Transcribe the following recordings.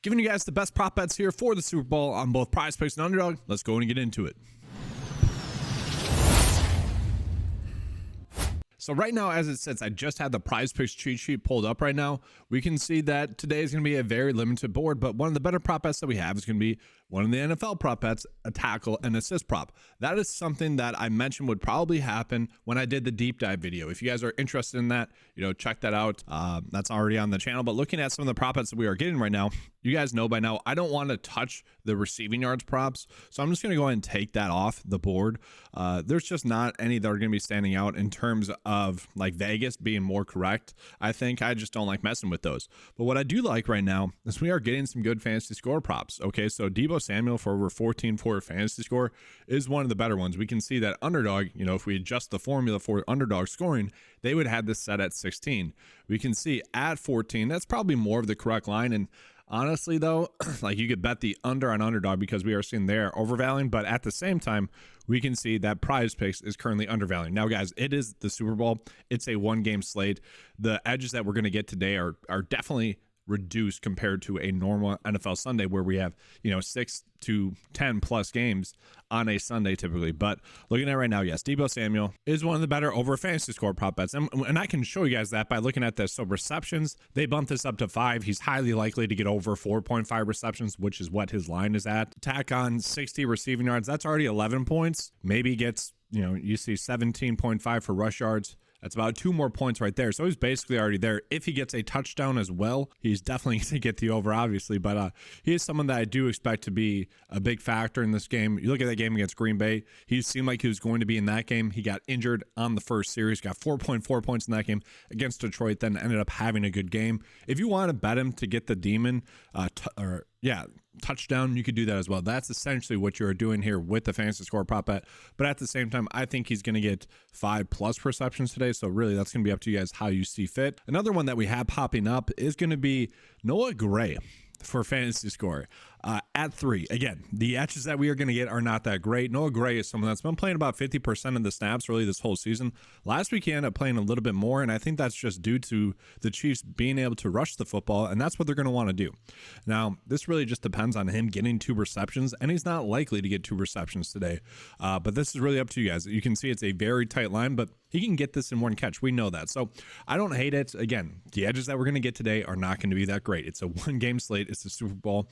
giving you guys the best prop bets here for the Super Bowl on both PrizePicks and Underdog. Let's go and get into it. So right now, as it sits, I just had the PrizePicks cheat sheet pulled up right now. We can see that today is going to be a very limited board, but one of the better prop bets that we have is going to be one of the NFL prop bets, a tackle and assist prop. That is something that I mentioned would probably happen when I did the deep dive video. If you guys are interested in that, check that out. That's already on the channel. But looking at some of the prop bets that we are getting right now, you guys know by now, I don't want to touch the receiving yards props. So I'm just going to go ahead and take that off the board. There's just not any that are going to be standing out in terms of like Vegas being more correct. I think I just don't like messing with those. But what I do like right now is we are getting some good fantasy score props. Okay, so Deebo Samuel for over 14 for fantasy score is one of the better ones. We can see that Underdog, if we adjust the formula for Underdog scoring, they would have this set at 16. We can see at 14, that's probably more of the correct line. And honestly, though, like you could bet the under on Underdog because we are seeing they're overvaluing, but at the same time, we can see that PrizePicks is currently undervaluing. Now, guys, it is the Super Bowl. It's a one-game slate. The edges that we're going to get today are definitely reduced compared to a normal NFL Sunday where we have 6 to 10 plus games on a Sunday typically. But looking at right now, yes, Deebo Samuel is one of the better over fantasy score prop bets, and I can show you guys that by looking at this. So receptions, they bumped this up to 5. He's highly likely to get over 4.5 receptions, which is what his line is at. Tack on 60 receiving yards, that's already 11 points. Maybe gets you see 17.5 for rush yards. That's about 2 more points right there. So he's basically already there. If he gets a touchdown as well, he's definitely going to get the over, obviously. But he is someone that I do expect to be a big factor in this game. You look at that game against Green Bay, he seemed like he was going to be in that game. He got injured on the first series, got 4.4 points in that game against Detroit, then ended up having a good game. If you want to bet him to get the demon, touchdown, you could do that as well. That's essentially what you're doing here with the fantasy score prop bet. But at the same time, I think he's going to get 5+ receptions today. So really, that's going to be up to you guys how you see fit. Another one that we have popping up is going to be Noah Gray for fantasy score at 3. Again, the edges that we are going to get are not that great. Noah Gray is someone that's been playing about 50% of the snaps really this whole season. Last week he ended up playing a little bit more, and I think that's just due to the Chiefs being able to rush the football, and that's what they're going to want to do. Now, this really just depends on him getting 2 receptions, and he's not likely to get 2 receptions today. But this is really up to you guys. You can see it's a very tight line, but he can get this in one catch. We know that. So I don't hate it. Again, the edges that we're going to get today are not going to be that great. It's a one-game slate. It's the Super Bowl.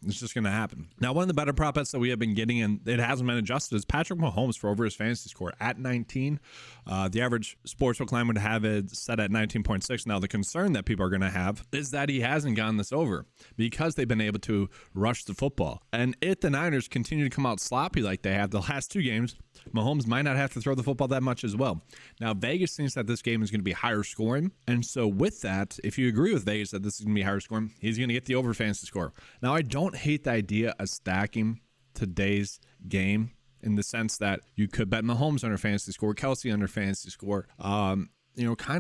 It's just going to happen. Now, one of the better prop bets that we have been getting, and it hasn't been adjusted, is Patrick Mahomes for over his fantasy score at 19. The average sportsbook line would have it set at 19.6. Now, the concern that people are going to have is that he hasn't gotten this over because they've been able to rush the football. And if the Niners continue to come out sloppy like they have the last 2 games, Mahomes might not have to throw the football that much as well. Now, Vegas thinks that this game is going to be higher scoring. And so with that, if you agree with Vegas that this is going to be higher scoring, he's going to get the over fantasy score. Now, I don't hate the idea of stacking today's game in the sense that you could bet Mahomes under fantasy score, Kelsey under fantasy score, kind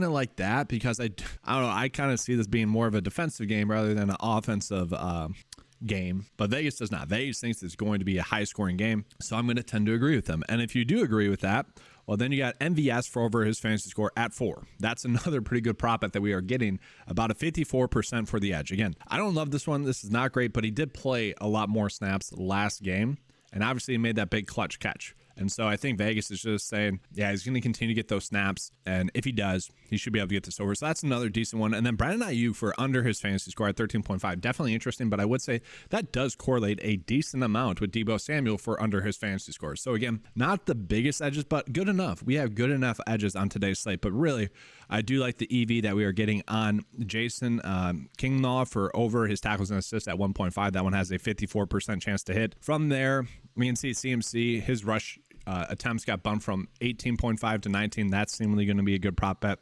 of like that, because I don't know, I kind of see this being more of a defensive game rather than an offensive game, but Vegas does not. Vegas thinks it's going to be a high scoring game, so I'm going to tend to agree with them. And if you do agree with that, well, then you got MVS for over his fantasy score at 4. That's another pretty good prop bet that we are getting, about a 54% for the edge. Again, I don't love this one. This is not great, but he did play a lot more snaps last game, and obviously he made that big clutch catch. And so I think Vegas is just saying, yeah, he's going to continue to get those snaps. And if he does, he should be able to get this over. So that's another decent one. And then Brandon Ayuk for under his fantasy score at 13.5. Definitely interesting, but I would say that does correlate a decent amount with Deebo Samuel for under his fantasy score. So again, not the biggest edges, but good enough. We have good enough edges on today's slate. But really, I do like the EV that we are getting on Jason Kinglaw for over his tackles and assists at 1.5. That one has a 54% chance to hit. From there, we can see CMC, his rush attempts got bumped from 18.5 to 19. That's seemingly going to be a good prop bet.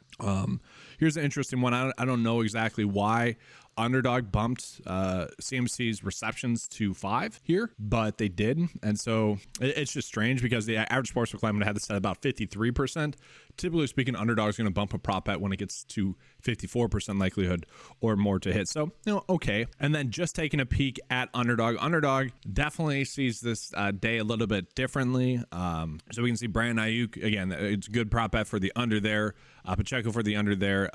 Here's an interesting one. I don't know exactly why Underdog bumped CMC's receptions to 5 here, but they did. And so it's just strange because the average sportsbook line would have this at about 53%. typically speaking, underdog is going to bump a prop bet when it gets to 54% likelihood or more to hit. So, okay. And then just taking a peek at underdog. Underdog definitely sees this day a little bit differently. So we can see Brandon Ayuk, again, it's a good prop bet for the under there. Pacheco for the under there.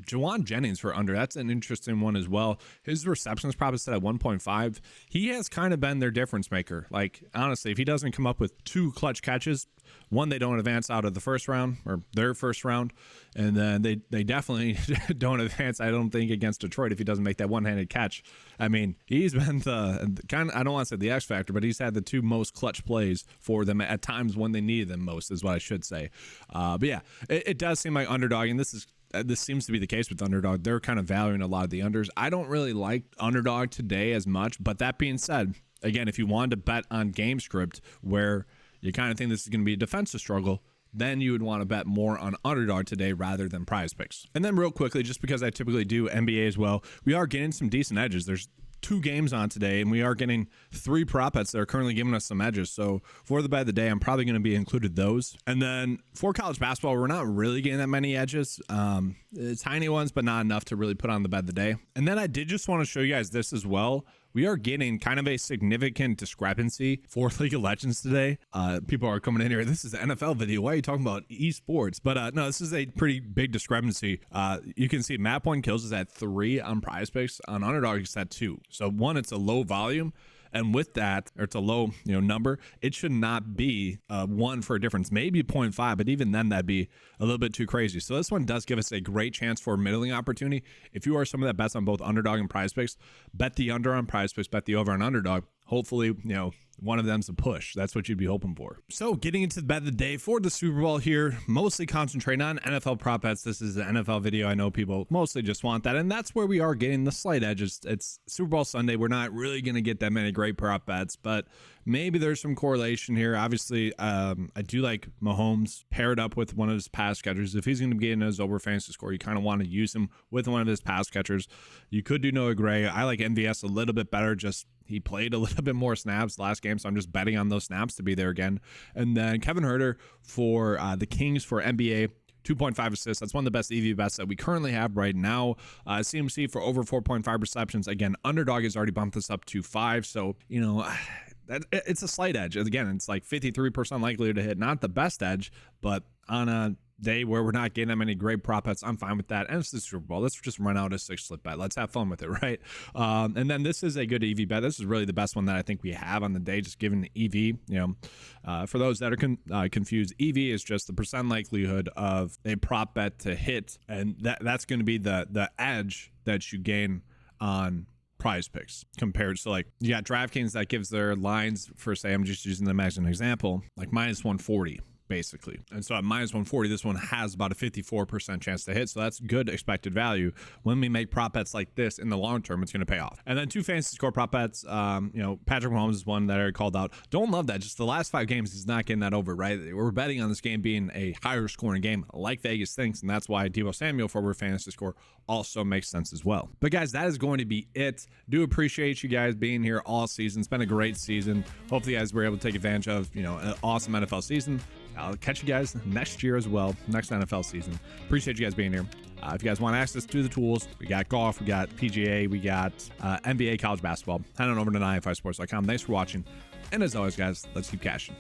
Juwan Jennings for under. That's an interesting one as well. His receptions prop is set at 1.5. He has kind of been their difference maker. Like, honestly, if he doesn't come up with 2 clutch catches, one, they don't advance out of the first round or their first round. And then they definitely don't advance, I don't think, against Detroit if he doesn't make that one-handed catch. I mean, he's been the kind of, I don't want to say the X factor, but he's had the 2 most clutch plays for them at times when they needed them most, is what I should say. But yeah, it does seem like underdog, and this seems to be the case with underdog. They're kind of valuing a lot of the unders. I don't really like underdog today as much, but that being said, again, if you wanted to bet on game script where you kind of think this is going to be a defensive struggle, then you would want to bet more on underdog today rather than prize picks. And then real quickly, just because I typically do NBA as well, we are getting some decent edges. There's 2 games on today, and we are getting 3 prop bets that are currently giving us some edges. So for the bet of the day, I'm probably going to be included those. And then for college basketball, we're not really getting that many edges. Tiny ones, but not enough to really put on the bet of the day. And then I did just want to show you guys this as well. We are getting kind of a significant discrepancy for League of Legends today. People are coming in here. This is an NFL video. Why are you talking about esports? But no, this is a pretty big discrepancy. You can see map point kills is at 3 on prize picks. On underdog, it's at 2. So one, it's a low volume. And with that, or it's a low number, it should not be 1 for a difference, maybe 0.5, but even then that'd be a little bit too crazy. So this one does give us a great chance for a middling opportunity. If you are someone that bets on both underdog and prize picks, bet the under on prize picks, bet the over on underdog. Hopefully, one of them's a push. That's what you'd be hoping for. So getting into the bet of the day for the Super Bowl here, mostly concentrating on NFL prop bets. This is an NFL video. I know people mostly just want that, and that's where we are getting the slight edges. It's Super Bowl Sunday. We're not really going to get that many great prop bets, but maybe there's some correlation here. Obviously, I do like Mahomes paired up with one of his pass catchers. If he's going to be getting his over fantasy score, you kind of want to use him with one of his pass catchers. You could do Noah Gray. I like MVS a little bit better, just he played a little bit more snaps last game, so I'm just betting on those snaps to be there again. And then Kevin Huerter for the Kings for NBA, 2.5 assists. That's one of the best EV bets that we currently have right now. CMC for over 4.5 receptions. Again, underdog has already bumped this up to 5, so, it's a slight edge. Again, it's like 53% likely to hit. Not the best edge, but on a day where we're not getting that many great prop bets, I'm fine with that. And it's the Super Bowl. Let's just run out a 6 slip bet. Let's have fun with it, right? And then this is a good EV bet. This is really the best one that I think we have on the day, just given the EV. For those that are confused, EV is just the percent likelihood of a prop bet to hit, and that's going to be the edge that you gain on prize picks compared to, like, you got DraftKings that gives their lines for, say, I'm just using them as an example, like minus 140. Basically. And so at minus 140, this one has about a 54% chance to hit. So that's good expected value. When we make prop bets like this in the long term, it's going to pay off. And then 2 fantasy score prop bets. Patrick Mahomes is one that I called out. Don't love that. Just the last 5 games, he's not getting that over, right? We're betting on this game being a higher scoring game like Vegas thinks. And that's why Deebo Samuel for over fantasy score also makes sense as well. But guys, that is going to be it. Do appreciate you guys being here all season. It's been a great season. Hopefully you guys were able to take advantage of, an awesome NFL season. I'll catch you guys next year as well, next NFL season. Appreciate you guys being here. If you guys want access to the tools, we got golf, we got PGA, we got NBA, college basketball. Head on over to 905sports.com. Thanks for watching. And as always, guys, let's keep cashing.